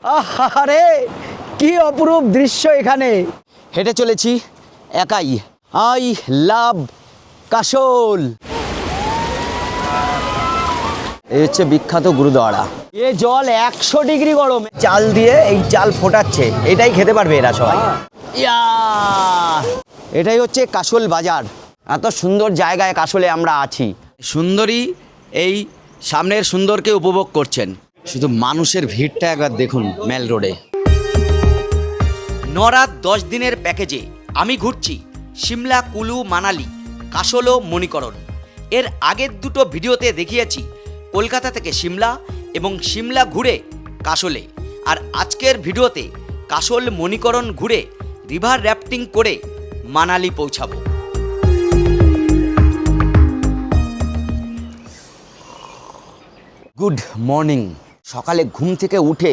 আহারে কি অপরূপ দৃশ্য! এখানে হেঁটে চলেছি একাই। I love Kasol. এই হচ্ছে বিখ্যাত গুরুদ্বারা। এ জল 100 ডিগ্রি গরম, চাল দিয়ে এই চাল ফোটাচ্ছে, এটাই খেতে পারবে এরা সবাই। ইয়া, এটাই হচ্ছে কাশোল বাজার। এত সুন্দর জায়গায় কাশোলে আমরা আছি। সুন্দরী এই সামনের সুন্দরকে উপভোগ করছেন। শুধু মানুষের ভিড়টা একবার দেখুন মেল রোডে। 9 রাত 10 দিনের প্যাকেজে আমি ঘুরছি সিমলা, কুলু, মানালি, কাশোল ও মণিকরণ। এর আগের দুটো ভিডিওতে দেখিয়েছি কলকাতা থেকে সিমলা এবং সিমলা ঘুরে কাশোলে। আর আজকের ভিডিওতে কাশোল মণিকরণ ঘুরে রিভার র্যাফটিং করে মানালি পৌঁছাবো। Good morning. সকালে ঘুম থেকে উঠে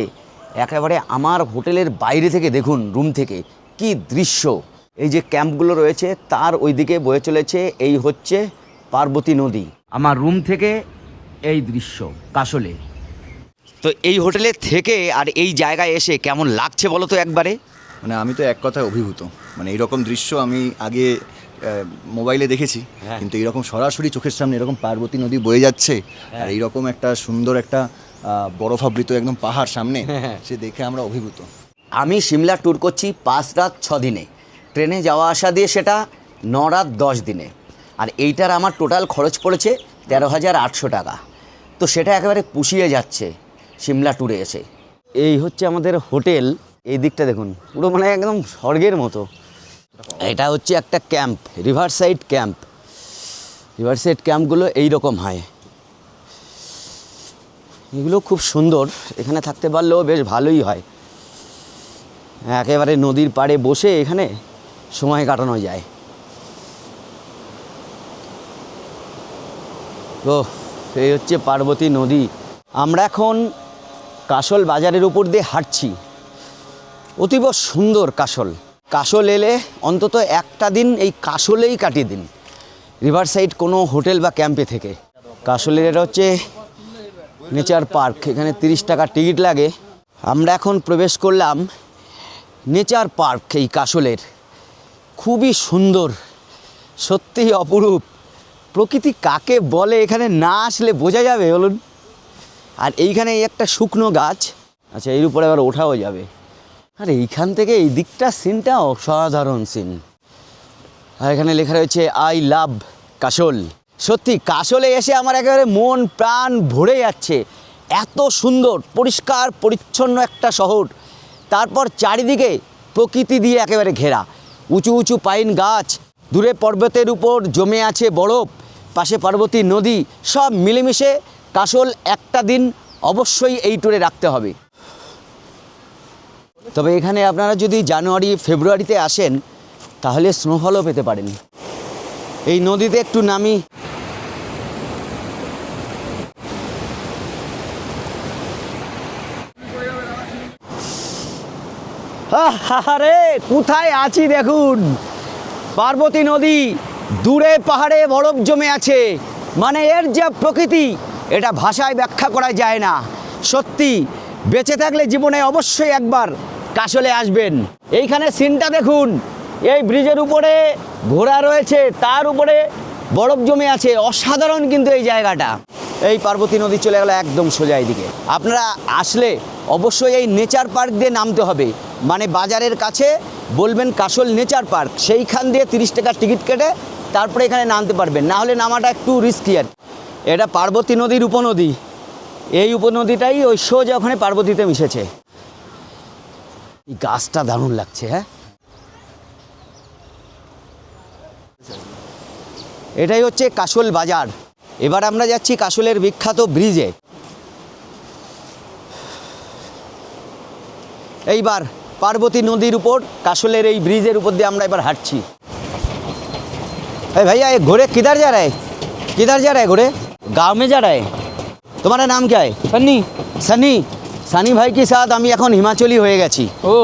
একেবারে আমার হোটেলের বাইরে থেকে দেখুন, রুম থেকে কি দৃশ্য। এই যে ক্যাম্পগুলো রয়েছে তার ওইদিকে বয়ে চলেছে এই হচ্ছে পার্বতী নদী। আমার রুম থেকে এই দৃশ্য কাশোলে। তো এই হোটেলে থেকে আর এই জায়গায় এসে কেমন লাগছে বলো তো একবারে। মানে আমি তো এক কথায় অভিভূত। মানে এইরকম দৃশ্য আমি আগে মোবাইলে দেখেছি, কিন্তু এইরকম সরাসরি চোখের সামনে এরকম পার্বতী নদী বয়ে যাচ্ছে আর এইরকম একটা সুন্দর একটা বরফাবৃত একদম পাহাড় সামনে, সে দেখে আমরা অভিভূত। আমি সিমলা ট্যুর করছি 5 রাত 6 দিনে, ট্রেনে যাওয়া আসা দিয়ে সেটা 9 রাত 10 দিনে। আর এইটার আমার টোটাল খরচ পড়েছে 13,800 টাকা। তো সেটা একেবারে পুষিয়ে যাচ্ছে সিমলা ট্যুরে এসে। এই হচ্ছে আমাদের হোটেল। এই দিকটা দেখুন, পুরো মানে একদম স্বর্গের মতো। এটা হচ্ছে একটা camp, river side camp. River side ক্যাম্পগুলো এইরকম হয়। এগুলো খুব সুন্দর, এখানে থাকতে পারলেও বেশ ভালোই হয়। একেবারে নদীর পাড়ে বসে এখানে সময় কাটানো যায়। তো এই হচ্ছে পার্বতী নদী। আমরা এখন কাশোল বাজারের উপর দিয়ে হাঁটছি। অতীব সুন্দর কাশোল। কাশোল এলে অন্তত একটা দিন এই কাশোলেই কাটিয়ে দিন, রিভার সাইড কোনো হোটেল বা ক্যাম্পে থেকে। কাশোলের এটা হচ্ছে নেচার পার্ক। এখানে 30 টাকা টিকিট লাগে। আমরা এখন প্রবেশ করলাম নেচার পার্ক এই কাশোলের। খুবই সুন্দর, সত্যিই অপরূপ। প্রকৃতি কাকে বলে এখানে না আসলে বোঝা যাবে বলুন। আর এইখানে একটা শুকনো গাছ, আচ্ছা এর উপরে আবার ওঠাও যাবে। আর এইখান থেকে এই দিকটা সিনটা অসাধারণ সিন। আর এখানে লেখা রয়েছে আই লাভ কাশোল। সত্যি কাশোলে এসে আমার একেবারে মন প্রাণ ভরে যাচ্ছে। এত সুন্দর পরিষ্কার পরিচ্ছন্ন একটা শহর, তারপর চারিদিকে প্রকৃতি দিয়ে একেবারে ঘেরা। উঁচু উঁচু পাইন গাছ, দূরে পর্বতের উপর জমে আছে বরফ, পাশে পার্বতী নদী, সব মিলেমিশে কাশোল একটা দিন অবশ্যই এই ট্যুরে রাখতে হবে। তবে এখানে আপনারা যদি জানুয়ারি ফেব্রুয়ারিতে আসেন তাহলে স্নোফলও পেতে পারেন। এই নদীতে একটু নামি। আরে কোথায় আছি দেখুন, পার্বতী নদী, দূরে পাহাড়ে বরফ জমে আছে। মানে এর যে প্রকৃতি, এটা ভাষায় ব্যাখ্যা করা যায় না। সত্যি বেঁচে থাকলে জীবনে অবশ্যই একবার কাশোলে আসবেন। এইখানে সিনটা দেখুন, এই ব্রিজের উপরে ঘোড়া রয়েছে, তার উপরে বরফ জমে আছে। অসাধারণ কিন্তু এই জায়গাটা। এই পার্বতী নদী চলে গেল একদম সোজা এদিকে। আপনারা আসলে অবশ্যই এই নেচার পার্ক দিয়ে নামতে হবে। মানে বাজারের কাছে বলবেন কাশোল নেচার পার্ক, সেইখান দিয়ে 30 টাকা টিকিট কেটে তারপরে এখানে নামতে পারবেন। না হলে নামাটা একটু রিস্কি আর। এটা পার্বতী নদীর উপনদী। এই উপনদীটাই ওই সোজা ওখানে পার্বতীতে মিশেছে। এই গাছটা দারুণ লাগছে। হ্যাঁ, এটাই হচ্ছে কাশোল বাজার। এবার আমরা যাচ্ছি কাশোলের বিখ্যাত ব্রিজে। এইবার পার্বতী নদীর উপর কাশোলের এই ব্রিজের উপর দিয়ে আমরা এবার হাঁটছি। এই ভাইয়া, ये घोड़े किधर जा रहा है? किधर जा रहा है घोड़े? गाँव में जा रहा है? तुम्हारा नाम क्या है? सन्नी। सनी। सनी भाई के साथ আমি এখন হিমাচলি হয়ে গেছি। ও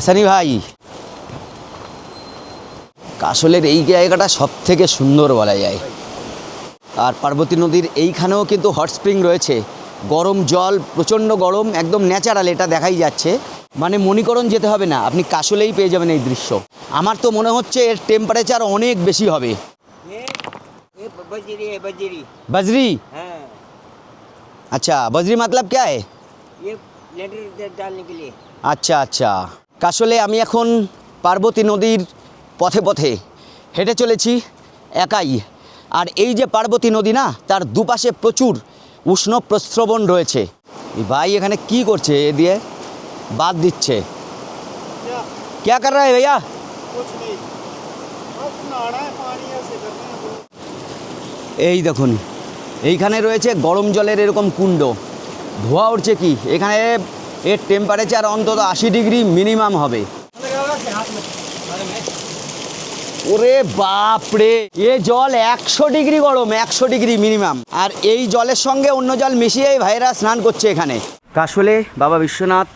সনি ভাই। কাশোলের এই জায়গাটা সব থেকে সুন্দর বলা যায়। আর পার্বতী নদীর এইখানেও কিন্তু হট স্প্রিং রয়েছে, গরম জল, প্রচণ্ড গরম, একদম ন্যাচারাল, এটা দেখাই যাচ্ছে। মানে মণিকরণ যেতে হবে না, আপনি কাশলেই পেয়ে যাবেন এই দৃশ্য। আমার তো মনে হচ্ছে এর টেম্পারেচার অনেক বেশি হবে। ये बजरी है बजरी। बजरी? हाँ अच्छा, बजरी मतलब क्या है? ये लेटर डालने के लिए। আচ্ছা আচ্ছা। কাশলে আমি এখন পার্বতী নদীর পথে পথে হেঁটে চলেছি একাই। আর এই যে পার্বতী নদী না, তার দুপাশে প্রচুর উষ্ণ প্রস্রবণ রয়েছে। এই ভাই এখানে কি করছে? এ দিয়ে বাদ দিচ্ছে। क्या कर रहा है भैया? এই দেখুন, এইখানে রয়েছে গরম জলের এরকম কুণ্ড, ধোঁয়া উঠছে কি এখানে। এর টেম্পারেচার অন্তত 80 ডিগ্রি মিনিমাম হবে। ওরে বাপরে, এ জল 100 ডিগ্রি গরম, 100 ডিগ্রি মিনিমাম। আর এই জলের সঙ্গে অন্য জল মিশিয়েই ভাইরা স্নান করছে এখানে। কাশলে বাবা বিশ্বনাথ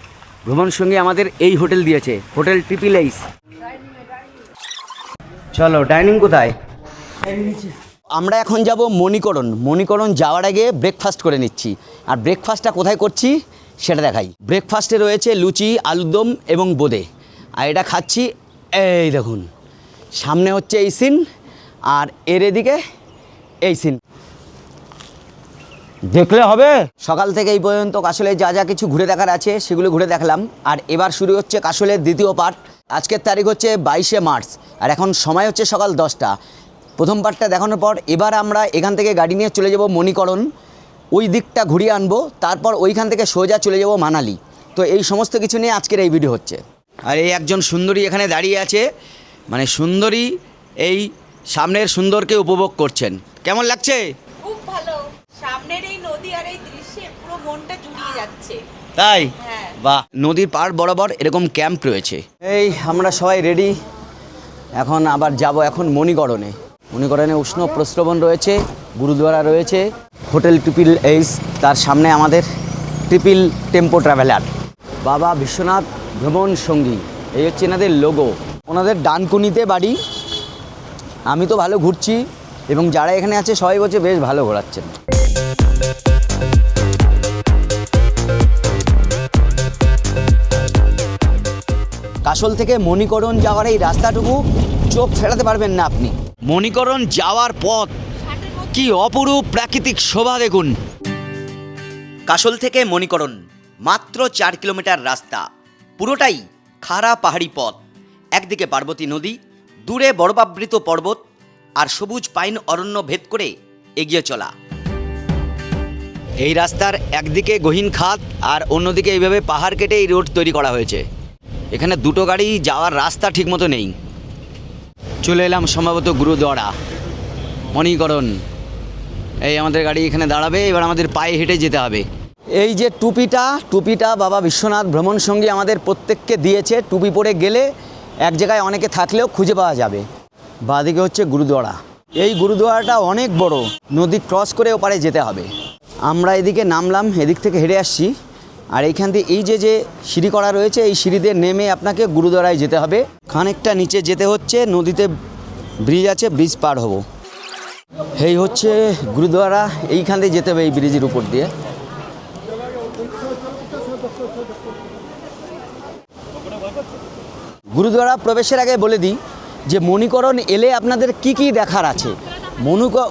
ভ্রমণ সঙ্গী আমাদের এই হোটেল দিয়েছে, হোটেল ট্রিপল এইচ। চলো, ডাইনিং কোথায়? আমরা এখন যাব মণিকরণ। মণিকরণ যাওয়ার আগে ব্রেকফাস্ট করে নিচ্ছি। আর ব্রেকফাস্টটা কোথায় করছি সেটা দেখাই। ব্রেকফাস্টে রয়েছে লুচি, আলুরদম এবং বোঁদে। আর এটা খাচ্ছি, এই দেখুন সামনে হচ্ছে এই সিন, আর এর এদিকে এই সিন। দেখলে হবে। সকাল থেকে এই পর্যন্ত কাশলে যা যা কিছু ঘুরে দেখার আছে সেগুলো ঘুরে দেখলাম। আর এবার শুরু হচ্ছে কাশলের দ্বিতীয় পার্ট। আজকের তারিখ হচ্ছে 22শে মার্চ, আর এখন সময় হচ্ছে সকাল 10টা। প্রথম পার্টটা দেখানোর পর এবার আমরা এখান থেকে গাড়ি নিয়ে চলে যাব মণিকরণ, ওই দিকটা ঘুরিয়ে আনবো। তারপর ওইখান থেকে সোজা চলে যাব মানালি। তো এই সমস্ত কিছু নিয়ে আজকের এই ভিডিও হচ্ছে। আর এই একজন সুন্দরী এখানে দাঁড়িয়ে আছে, মানে সুন্দরী এই সামনের সুন্দরকে উপভোগ করছেন। কেমন লাগছে? খুব ভালো। সামনের এই নদী আর এই দৃশ্যে পুরো মনটা জুড়িয়ে যাচ্ছে। তাই? হ্যাঁ। বাহ। নদীর পাড় বরাবর এরকম ক্যাম্প রয়েছে। এই আমরা সবাই রেডি, এখন আবার যাব এখন মণিকরণে। মণিকরণে উষ্ণ প্রস্রবণ রয়েছে, গুরুদ্বারা রয়েছে, হোটেল ট্রিপল এইচ, তার সামনে আমাদের ট্রিপল টেম্পো ট্রাভেলার। বাবা বিশ্বনাথ ভ্রমণ সঙ্গী, এই হচ্ছে এনাদের লোগো। ওনাদের ডানকুনিতে বাড়ি। আমি তো ভালো ঘুরছি এবং যারা এখানে আছে সবাই বলছে বেশ ভালো ঘোরাচ্ছেন। কাশল থেকে মণিকরণ যাওয়ার এই রাস্তাটুকু চোখ ফেরাতে পারবেন না আপনি। মণিকরণ যাওয়ার পথ কি অপরূপ প্রাকৃতিক শোভা দেখুন। কাশল থেকে মণিকরণ মাত্র 4 কিলোমিটার রাস্তা, পুরোটাই খাড়া পাহাড়ি পথ। একদিকে পার্বতী নদী, দূরে বরফাবৃত পর্বত আর সবুজ পাইন অরণ্য ভেদ করে এগিয়ে চলা। এই রাস্তার একদিকে গহীন খাদ আর অন্যদিকে এইভাবে পাহাড় কেটে এই রোড তৈরি করা হয়েছে। এখানে দুটো গাড়ি যাওয়ার রাস্তা ঠিকমতো নেই। চলে এলাম সম্ভবত গুরুদ্বারা মণিকরণ। এই আমাদের গাড়ি এখানে দাঁড়াবে, এবার আমাদের পায়ে হেঁটে যেতে হবে। এই যে টুপিটা বাবা বিশ্বনাথ ভ্রমণ সঙ্গী আমাদের প্রত্যেককে দিয়েছে। টুপি পরে গেলে এক জায়গায় অনেকে থাকলেও খুঁজে পাওয়া যাবে। বাঁদিকে হচ্ছে গুরুদ্বারা। এই গুরুদ্বারাটা অনেক বড়, নদী ক্রস করে ওপারে যেতে হবে। আমরা এদিকে নামলাম, এদিক থেকে হেঁটে আসছি। আর এইখান থেকে এই যে সিঁড়ি করা রয়েছে, এই সিঁড়িতে নেমে আপনাকে গুরুদ্বারায় যেতে হবে। খানিকটা নিচে যেতে হচ্ছে, নদীতে ব্রিজ আছে, ব্রিজ পার হব। এই হচ্ছে গুরুদ্বারা, এইখান দিয়ে যেতে হবে এই ব্রিজের উপর দিয়ে। গুরুদ্বারা প্রবেশের আগে বলে দিই যে মণিকরণ এলে আপনাদের কি কি দেখার আছে।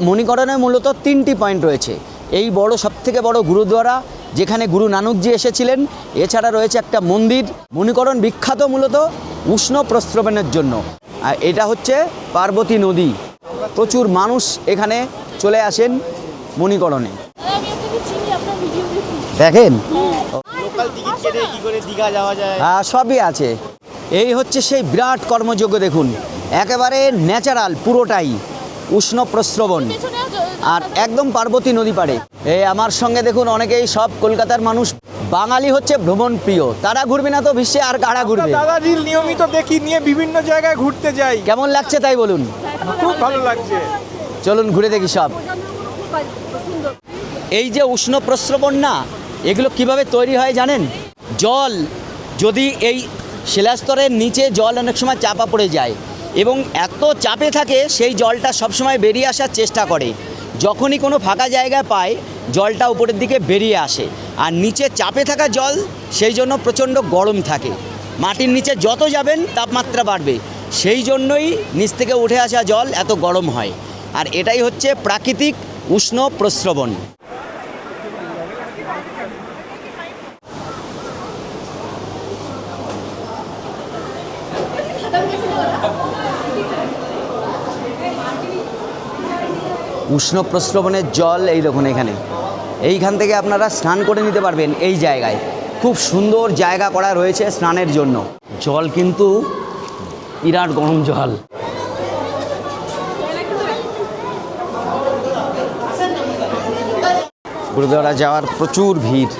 মণিকরণে মূলত 3টি পয়েন্ট রয়েছে। এই বড় সবথেকে বড় গুরুদ্বারা, যেখানে গুরু নানকজি এসেছিলেন। এছাড়া রয়েছে একটা মন্দির। মণিকরণ বিখ্যাত মূলত উষ্ণ প্রস্রবণের জন্য। আর এটা হচ্ছে পার্বতী নদী। প্রচুর মানুষ এখানে চলে আসেন মণিকরণে। দেখেন লোকাল টিকিট কেটে কি করে দীঘা যাওয়া যায়? হ্যাঁ, সবই আছে। এই হচ্ছে সেই বিরাট কর্মযজ্ঞ দেখুন, একেবারে ন্যাচারাল, পুরোটাই উষ্ণ প্রস্রবণ আর একদম পার্বতী নদী পাড়ে। এই আমার সঙ্গে দেখুন অনেকেই সব কলকাতার মানুষ। বাঙালি হচ্ছে ভ্রমণ প্রিয়, তারা ঘুরবে না তো বিশ্বে আর কারা ঘুরবে? দাদা রিল নিয়মিত দেখি, নিয়ে বিভিন্ন জায়গায় ঘুরতে যাই। কেমন লাগছে তাই বলুন? খুব ভালো লাগছে। চলুন ঘুরে দেখি সব। এই যে উষ্ণ প্রস্রবণ না, এগুলো কিভাবে তৈরি হয় জানেন? জল যদি এই শিলাস্তরের নিচে জল অনেক সময় চাপা পড়ে যায় এবং এত চাপে থাকে, সেই জলটা সবসময় বেরিয়ে আসার চেষ্টা করে। যখনই কোনো ফাঁকা জায়গা পায় জলটা উপরের দিকে বেরিয়ে আসে, আর নিচে চাপে থাকা জল সেই জন্য প্রচণ্ড গরম থাকে। মাটির নিচে যত যাবেন তাপমাত্রা বাড়বে, সেই জন্যই নিচ থেকে উঠে আসা জল এত গরম হয়। আর এটাই হচ্ছে প্রাকৃতিক উষ্ণ প্রস্রবণ। উষ্ণ প্রস্রবণের জল এই দেখুন এখানে, এইখান থেকে আপনারা স্নান করে নিতে পারবেন। এই জায়গায় খুব সুন্দর জায়গা করা রয়েছে স্নানের জন্য। জল কিন্তু বিরাট গরম জল। গুরুদ্বারা যাওয়ার প্রচুর ভিড়।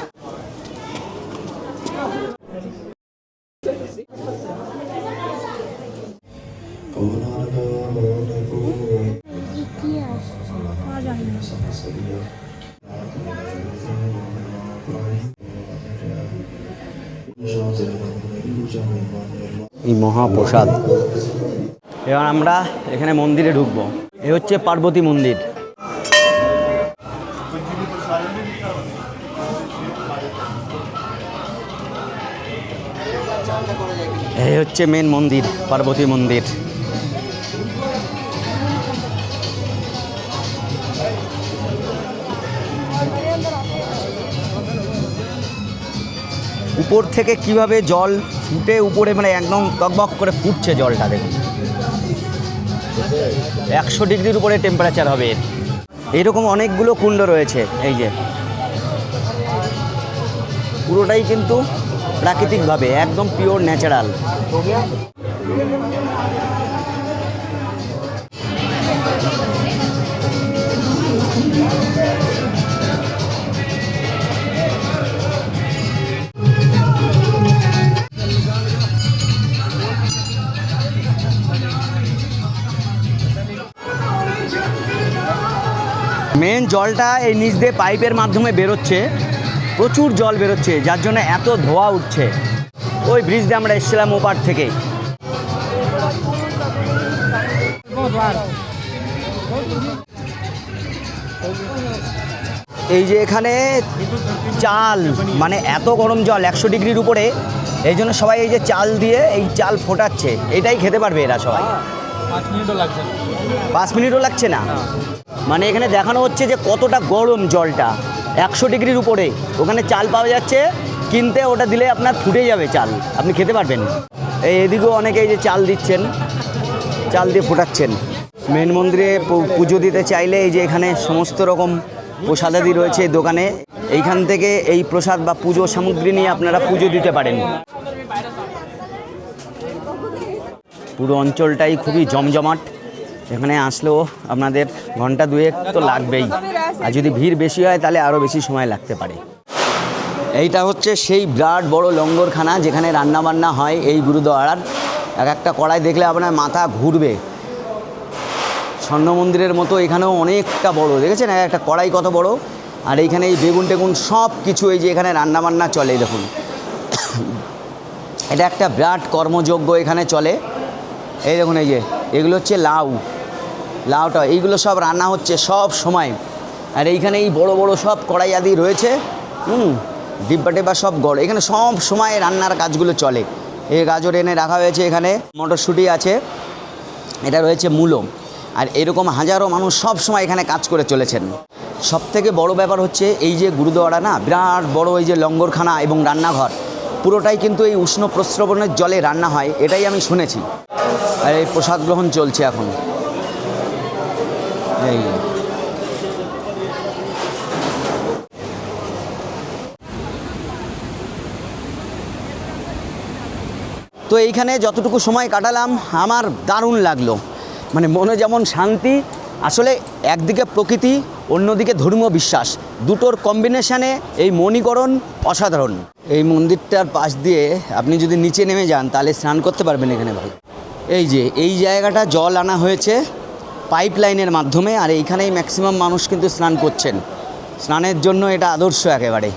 এই মহাপ্রসাদ। এবার আমরা এখানে মন্দিরে ঢুকবো। এ হচ্ছে পার্বতী মন্দির। এই হচ্ছে মেন মন্দির, পার্বতী মন্দির। উপর থেকে কিভাবে জল ফুটে উপরে, মানে একদম টকবক করে ফুটছে জলটা দেখুন। 100 ডিগ্রির উপরে টেম্পারেচার হবে এর। এইরকম অনেকগুলো কুণ্ড রয়েছে। এই যে পুরোটাই কিন্তু প্রাকৃতিকভাবে একদম পিওর ন্যাচারাল। মেন জলটা এই নিচ দিয়ে পাইপের মাধ্যমে বেরোচ্ছে, প্রচুর জল বেরোচ্ছে, যার জন্য এত ধোঁয়া উঠছে। ওই ব্রিজ দিয়ে আমরা এসেছিলাম ওপার থেকে। এই যে এখানে চাল, মানে এত গরম জল 100 ডিগ্রির উপরে, এই জন্য সবাই এই যে চাল দিয়ে এই চাল ফোটাচ্ছে। এটাই খেতে পারবে এরা সবাই। 5 মিনিটও লাগছে না। 5 মিনিটও লাগছে না। মানে এখানে দেখানো হচ্ছে যে কতটা গরম জলটা, 100 ডিগ্রির উপরে। ওখানে চাল পাওয়া যাচ্ছে কিনতে, ওটা দিলে আপনার ফুটে যাবে চাল, আপনি খেতে পারবেন। এদিকেও অনেকে এই যে চাল দিচ্ছেন, চাল দিয়ে ফোটাচ্ছেন। মেন মন্দিরে পুজো দিতে চাইলে এই যে এখানে সমস্ত রকম প্রসাদাদি রয়েছে এই দোকানে। এইখান থেকে এই প্রসাদ বা পুজো সামগ্রী নিয়ে আপনারা পুজো দিতে পারেন। পুরো অঞ্চলটাই খুবই জমজমাট। এখানে আসলেও আপনাদের ঘন্টা 2 তো লাগবেই, আর যদি ভিড় বেশি হয় তাহলে আরও বেশি সময় লাগতে পারে। এইটা হচ্ছে সেই বিরাট বড় লঙ্গরখানা যেখানে রান্নাবান্না হয় এই গুরুদ্বারার। এক একটা কড়াই দেখলে আপনার মাথা ঘুরবে। স্বর্ণ মন্দিরের মতো এখানেও অনেকটা বড়, দেখেছেন এক একটা কড়াই কত বড়। আর এইখানে এই বেগুন টেগুন সব কিছু এই যে এখানে রান্নাবান্না চলে দেখুন। এটা একটা বিরাট কর্মযজ্ঞ এখানে চলে। এই দেখুন এই যে এগুলো হচ্ছে লাউটা, এইগুলো সব রান্না হচ্ছে সব সময়। আর এইখানে এই বড় বড় সব কড়াই আদি রয়েছে, ডিব্বা টেব্বা সব গড়। এখানে সব সময় রান্নার কাজগুলো চলে। এই গাজর এনে রাখা হয়েছে, এখানে মটরশুঁটি আছে, এটা রয়েছে মূলো। আর এরকম হাজারো মানুষ সব সময় এখানে কাজ করে চলেছেন। সবথেকে বড় ব্যাপার হচ্ছে এই যে গুরুদ্বারা না, বিরাট বড় এই যে লঙ্গরখানা এবং রান্নাঘর, পুরোটাই কিন্তু এই উষ্ণ প্রস্রবণের জলে রান্না হয়, এটাই আমি শুনেছি। আর এই প্রসাদ গ্রহণ চলছে এখন। এই তো এইখানে যতটুকু সময় কাটালাম আমার দারুণ লাগলো। মানে মনে যেমন শান্তি, আসলে একদিকে প্রকৃতি, অন্যদিকে ধর্মীয় বিশ্বাস, দুটোর কম্বিনেশানে এই মণিকরণ অসাধারণ। এই মন্দিরটার পাশ দিয়ে আপনি যদি নিচে নেমে যান তাহলে স্নান করতে পারবেন এখানে ভাই। এই যে এই জায়গাটা জল আনা হয়েছে পাইপ লাইনের মাধ্যমে, আর এইখানেই ম্যাক্সিমাম মানুষ কিন্তু স্নান করছেন। স্নানের জন্য এটা আদর্শ একেবারে।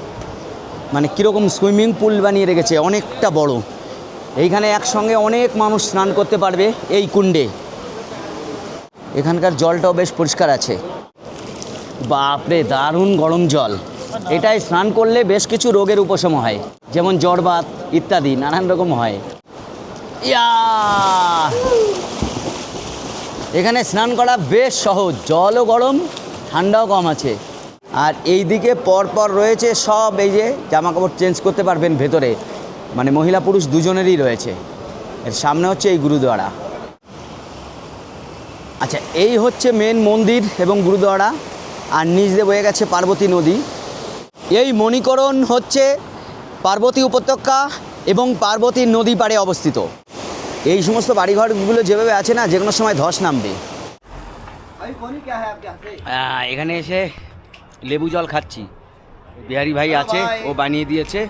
মানে কীরকম সুইমিং পুল বানিয়ে রেখেছে, অনেকটা বড়। এইখানে একসঙ্গে অনেক মানুষ স্নান করতে পারবে এই কুণ্ডে। এখানকার জলটাও বেশ পরিষ্কার আছে। বাপরে, দারুণ গরম জল। এটাই স্নান করলে বেশ কিছু রোগের উপশম হয়, যেমন জ্বরবাত ইত্যাদি নানান রকম হয়। ইয়া, এখানে স্নান করা বেশ সহজ, জলও গরম, ঠান্ডাও কম আছে। আর এই দিকে পরপর রয়েছে সব, এই যে জামাকাপড় চেঞ্জ করতে পারবেন ভেতরে, মানে মহিলা পুরুষ দুজনেরই রয়েছে। এর সামনে হচ্ছে এই গুরুদ্বারা। আচ্ছা, এই হচ্ছে মেন মন্দির এবং গুরুদ্বারা, আর নিচ দিয়ে বয়ে গেছে পার্বতী নদী। এই মণিকরণ হচ্ছে পার্বতী উপত্যকা এবং পার্বতী নদী পাড়ে অবস্থিত। এই সমস্ত বাড়িঘরগুলো যেভাবে আছে না, যে কোনো সময় ধস নামবে। এখানে এসে লেবু জল খাচ্ছি, বিহারি ভাই আছে, ও বানিয়ে দিয়েছে।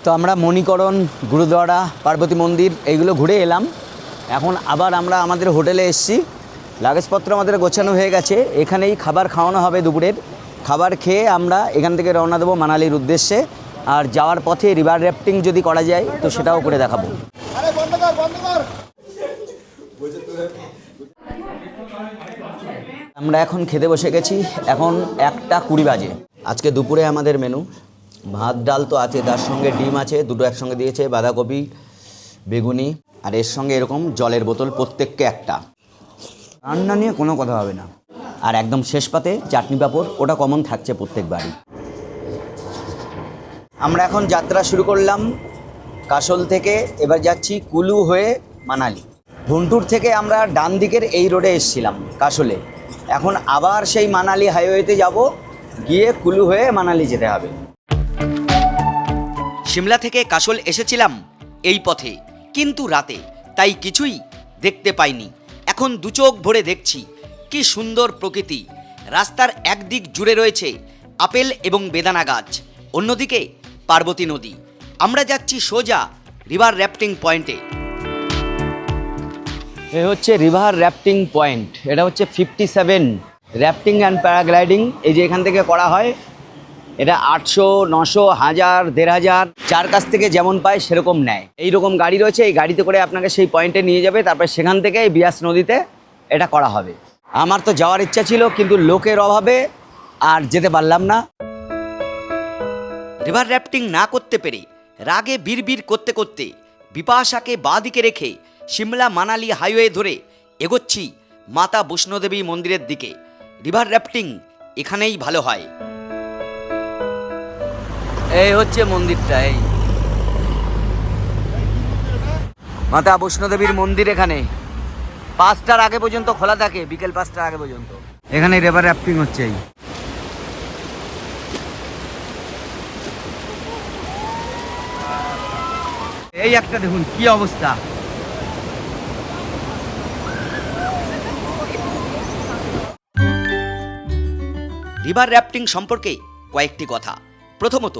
তো আমরা মণিকরণ, গুরুদ্বারা, পার্বতী মন্দির এইগুলো ঘুরে এলাম। এখন আবার আমরা আমাদের হোটেলে এসেছি, লাগেজপত্র আমাদের গোছানো হয়ে গেছে। এখানেই খাবার খাওয়ানো হবে, দুপুরের খাবার খেয়ে আমরা এখান থেকে রওনা দেবো মানালির উদ্দেশ্যে। আর যাওয়ার পথে রিভার র্যাফটিং যদি করা যায় তো সেটাও করে দেখাবো। আমরা এখন খেতে বসে গেছি, এখন 1:20 বাজে। আজকে দুপুরে আমাদের মেনু ভাত ডাল তো আছে, তার সঙ্গে ডিম আছে, দুটো একসঙ্গে দিয়েছে, বাঁধাকপি, বেগুনি, আর এর সঙ্গে এরকম জলের বোতল প্রত্যেককে একটা। রান্না নিয়ে কোনো কথা হবে না। আর একদম শেষ পাতে চাটনি পাঁপড়, ওটা কমন থাকছে প্রত্যেকবারই। আমরা এখন যাত্রা শুরু করলাম কাশল থেকে, এবার যাচ্ছি কুলু হয়ে মানালি। ভুন্টুর থেকে আমরা ডান দিকের এই রোডে এসেছিলাম কাশলে, এখন আবার সেই মানালি হাইওয়েতে যাব, গিয়ে কুলু হয়ে মানালি যেতে হবে। সিমলা থেকে কাশল এসেছিলাম এই পথে, কিন্তু রাতে, তাই কিছুই দেখতে পাইনি। এখন দু চোখ ভরে দেখছি কি সুন্দর প্রকৃতি। রাস্তার একদিক জুড়ে রয়েছে আপেল এবং বেদানা গাছ, অন্যদিকে পার্বতী নদী। আমরা যাচ্ছি সোজা রিভার র্যাফটিং পয়েন্টে। এ হচ্ছে রিভার র্যাফটিং পয়েন্ট। এটা হচ্ছে 57 র্যাফটিং অ্যান্ড প্যারাগ্লাইডিং, এই যে এখান থেকে করা হয়। এটা 800, 900, 1000, 1500, যার কাছ থেকে যেমন পায় সেরকম নেয়। এইরকম গাড়ি রয়েছে, এই গাড়িতে করে আপনাকে সেই পয়েন্টে নিয়ে যাবে, তারপরে সেখান থেকে এই বিয়াস নদীতে এটা করা হবে। আমার তো যাওয়ার ইচ্ছা ছিল, কিন্তু লোকের অভাবে আর যেতে পারলাম না। রিভার র্যাফটিং না করতে পেরে রাগে বিড়বিড় করতে করতে বিপাশাকে বাঁদিকে রেখে সিমলা মানালি হাইওয়ে ধরে এগোচ্ছি মাতা বৈষ্ণোদেবী মন্দিরের দিকে। রিভার র্যাফটিং এখানেই ভালো হয়। এই হচ্ছে মন্দিরটা, এই মাতা বৈষ্ণোদেবীর মন্দির। এখানে 5টার আগে পর্যন্ত খোলা থাকে, বিকেল 5টার আগে পর্যন্ত। এখানে রিভার র্যাফটিং হচ্ছে। এই একটা দেখুন কি অবস্থা। রিভার র্যাফটিং সম্পর্কে কয়েকটি কথা। প্রথমত,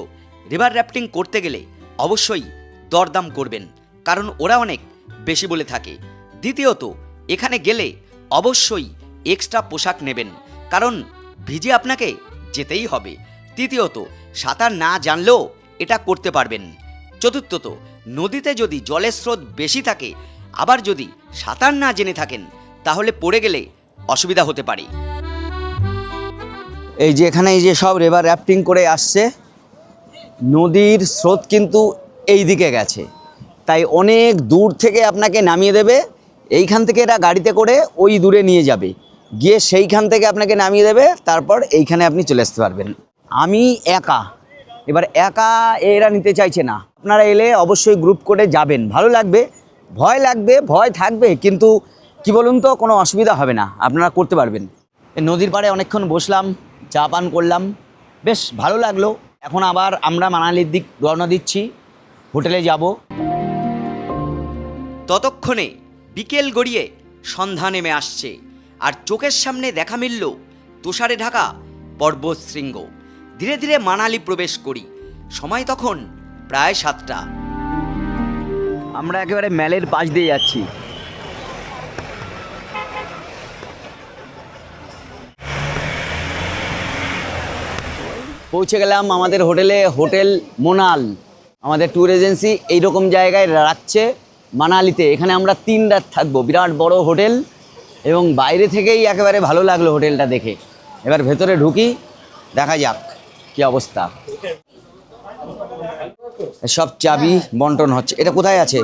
রিভার র্যাফটিং করতে গেলে অবশ্যই দরদাম করবেন, কারণ ওরা অনেক বেশি বলে থাকে। দ্বিতীয়ত, এখানে গেলে অবশ্যই এক্সট্রা পোশাক নেবেন, কারণ ভিজে আপনাকে যেতেই হবে। তৃতীয়ত, সাঁতার না জানলেও এটা করতে পারবেন। চতুর্থত, নদীতে যদি জলের স্রোত বেশি থাকে, আবার যদি সাঁতার না জেনে থাকেন, তাহলে পড়ে গেলে অসুবিধা হতে পারে। এই যে এখানে এই যে সব রিভার র্যাফটিং করে আসছে, নদীর স্রোত কিন্তু এই দিকে গেছে, তাই অনেক দূর থেকে আপনাকে নামিয়ে দেবে। এইখান থেকে এরা গাড়িতে করে ওই দূরে নিয়ে যাবে, গিয়ে সেইখান থেকে আপনাকে নামিয়ে দেবে, তারপর এইখানে আপনি চলে আসতে পারবেন। আমি একা, এবার একা এরা নিতে চাইছে না। আপনারা এলে অবশ্যই গ্রুপ করে যাবেন, ভালো লাগবে। ভয় লাগবে, ভয় থাকবে, কিন্তু কি বলুন তো, কোনো অসুবিধা হবে না, আপনারা করতে পারবেন। এই নদীর পাড়ে অনেকক্ষণ বসলাম, চা পান করলাম, বেশ ভালো লাগলো। এখন আবার আমরা মানালির দিক রওনা দিচ্ছি, হোটেলে যাব। ততক্ষণে বিকেল গড়িয়ে সন্ধ্যা নেমে আসছে, আর চোখের সামনে দেখা মিলল তুষারে ঢাকা পর্বত শৃঙ্গ। ধীরে ধীরে মানালি প্রবেশ করি, সময় তখন প্রায় 7টা। আমরা একেবারে ম্যালের পাশ দিয়ে যাচ্ছি। পৌঁছে গেলাম আমাদের হোটেলে, হোটেল মোনাল। আমাদের ট্যুর এজেন্সি এইরকম জায়গায় রাখছে মানালিতে। এখানে আমরা 3 রাত থাকবো, বিরাট বড় হোটেল, এবং বাইরে থেকেই একেবারে ভালো লাগলো হোটেলটা দেখে। এবার ভেতরে ঢুকি, দেখা যাক কি অবস্থা। সব চাবি বন্টন হচ্ছে। এটা কোথায় আছে?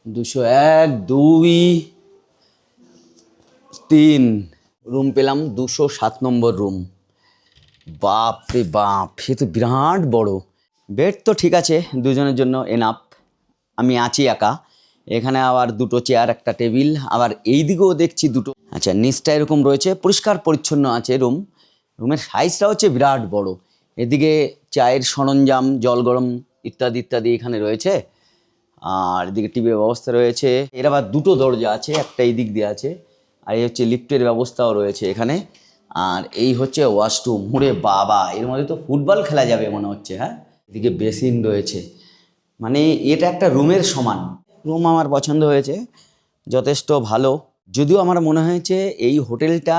201, 2, 3 রুম পেলাম, 207 নম্বর রুম। বাপ রে বাপ, সে তো বিরাট বড়। বেড তো ঠিক আছে, দুজনের জন্য এনাফ। আমি আছি একা। এখানে আবার দুটো চেয়ার, একটা টেবিল, আবার এই দিকেও দেখছি দুটো। আচ্ছা, নিচটা এরকম রয়েছে, পরিষ্কার পরিচ্ছন্ন আছে রুম। রুমের সাইজটা হচ্ছে বিরাট বড়। এদিকে চায়ের সরঞ্জাম, জল গরম ইত্যাদি ইত্যাদি এখানে রয়েছে। আর এদিকে টিভির ব্যবস্থা রয়েছে। এর আবার দুটো দরজা আছে, একটা এই দিক দিয়ে আছে, আর এই হচ্ছে লিফটের ব্যবস্থাও রয়েছে এখানে। আর এই হচ্ছে ওয়াশরুম। ওরে বাবা, এর মধ্যে তো ফুটবল খেলা যাবে মনে হচ্ছে। হ্যাঁ, এদিকে বেসিন রয়েছে, মানে এটা একটা রুমের সমান। রুম আমার পছন্দ হয়েছে, যথেষ্ট ভালো। যদিও আমার মনে হয়েছে এই হোটেলটা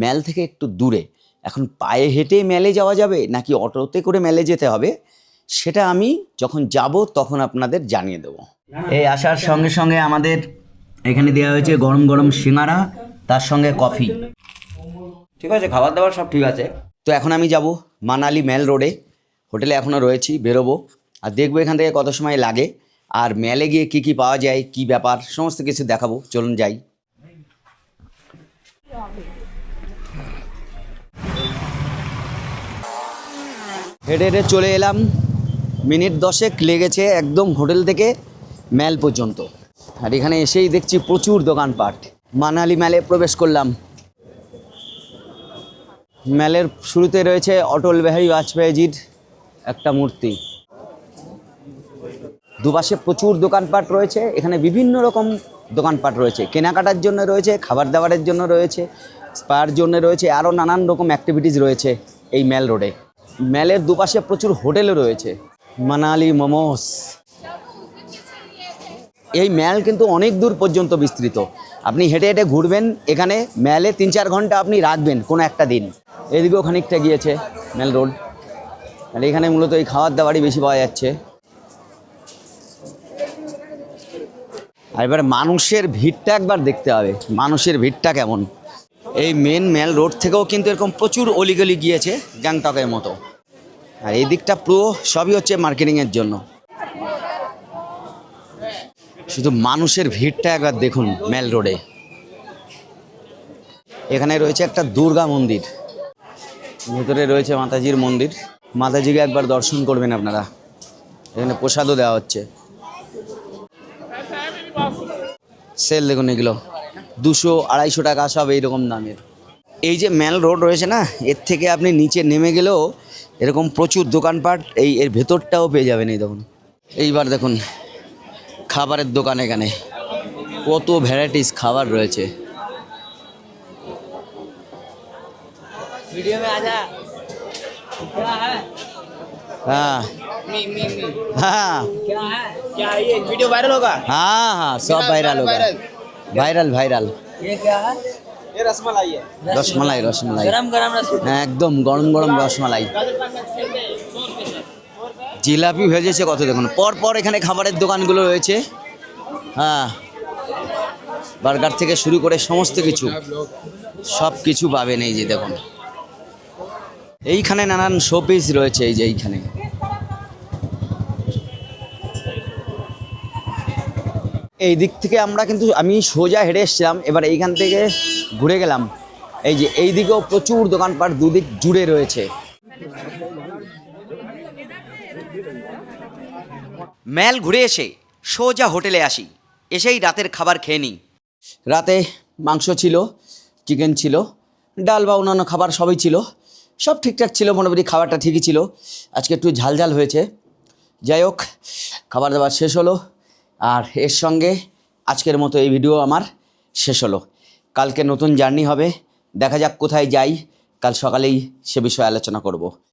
ম্যাল থেকে একটু দূরে। এখন পায়ে হেঁটে ম্যালে যাওয়া যাবে নাকি অটোতে করে ম্যালে যেতে হবে, সেটা আমি যখন যাব তখন আপনাদের জানিয়ে দেবো। এই আসার সঙ্গে সঙ্গে আমাদের এখানে দেওয়া হয়েছে গরম গরম সিঙ্গারা, তার সঙ্গে কফি। ঠিক আছে, খাবার দাবার সব ঠিক আছে। তো এখন আমি যাব মানালি ম্যাল রোডে। হোটেলে এখনও রয়েছি, বেরোবো আর দেখবো এখান থেকে কত সময় লাগে, আর ম্যালে গিয়ে কী কী পাওয়া যায়, কী ব্যাপার, সমস্ত কিছু দেখাবো। চলুন যাই। হেঁটে হেঁটে চলে এলাম, মিনিট 10 লেগেছে একদম হোটেল থেকে ম্যাল পর্যন্ত। আর এখানে এসেই দেখছি প্রচুর দোকানপাট। মানালি ম্যালে প্রবেশ করলাম। ম্যালের শুরুতে রয়েছে অটল বিহারী বাজপেয়ীজির একটা মূর্তি। দুপাশে প্রচুর দোকানপাট রয়েছে। এখানে বিভিন্ন রকম দোকানপাট রয়েছে, কেনাকাটার জন্য রয়েছে, খাবার দাবারের জন্য রয়েছে, স্পার জন্য রয়েছে, আরও নানান রকম অ্যাক্টিভিটিস রয়েছে এই ম্যাল রোডে। ম্যালের দুপাশে প্রচুর হোটেলও রয়েছে। মানালি মোমোস। এই ম্যাল কিন্তু অনেক দূর পর্যন্ত বিস্তৃত। আপনি হেঁটে হেঁটে ঘুরবেন এখানে ম্যালে 3-4 ঘন্টা আপনি রাখবেন কোনো একটা দিন। এদিকেও খানিকটা গিয়েছে ম্যাল রোড। আর এখানে মূলত এই খাবার দাবারই বেশি পাওয়া যাচ্ছে। আর এবার মানুষের ভিড়টা একবার দেখতে হবে, মানুষের ভিড়টা কেমন। এই মেন ম্যাল রোড থেকেও কিন্তু এরকম প্রচুর অলিগলি গিয়েছে গ্যাংটকের মতো। আর এই দিকটা পুরো সবই হচ্ছে মার্কেটিংয়ের জন্য। শুধু মানুষের ভিড়টা একবার দেখুন ম্যাল রোডে। এখানে রয়েছে একটা দুর্গা মন্দির, ভেতরে রয়েছে মাতাজির মন্দির। মাতাজিকে একবার দর্শন করবেন আপনারা। এখানে প্রসাদও দেওয়া হচ্ছে। সেল দেখুন, এগুলো 200-250 টাকা সব এইরকম দামের। এই যে ম্যাল রোড রয়েছে না, এর থেকে আপনি নিচে নেমে গেলেও এরকম প্রচুর দোকানপাট এর ভেতরটাও পেয়ে যাবেন। এই দেখুন, এইবার দেখুন খাবারের দোকান। এখানে কত ভ্যারাইটিস খাবার রয়েছে। हाँ हाँ क्या है ये वीडियो वायरल होगा? हाँ हाँ सब वायरल होगा। Viral viral. ये क्या है? ये रसमलाई है। रसमलाई रसमलाई गरम गरम रसमलाई। একদম গরম গরম রসমালাই। জিলাপি ভেজেছে কত দেখুন। পর পর এখানে খাবারের দোকানগুলো রয়েছে। হ্যাঁ, বার্গার থেকে শুরু করে সমস্ত কিছু, সব কিছু পাবেন। এই যে দেখুন, এইখানে নানান শোপিস রয়েছে। এই যে এইখানে এই দিক থেকে আমি সোজা হেঁটে এসেছিলাম, এবার এইখান থেকে ঘুরে গেলাম। এই যে এই দিকেও প্রচুর দোকানপাট দুদিক জুড়ে রয়েছে। ম্যাল ঘুরে এসে সোজা হোটেলে আসি, এসেই রাতের খাবার খেয়ে নিই। রাতে মাংস ছিল, চিকেন ছিল, ডাল বা অন্যান্য খাবার সবই ছিল। সব ঠিকঠাক ছিল, মোটামুটি খাবারটা ঠিকই ছিল। আজকে একটু ঝালঝাল হয়েছে। যাই হোক, খাবার দাবার শেষ হলো। আর এর সঙ্গে আজকের মতো এই ভিডিও আমার শেষ হলো। কালকে নতুন জার্নি হবে, দেখা যাক কোথায় যাই। কাল সকালেই সে বিষয়ে আলোচনা করব।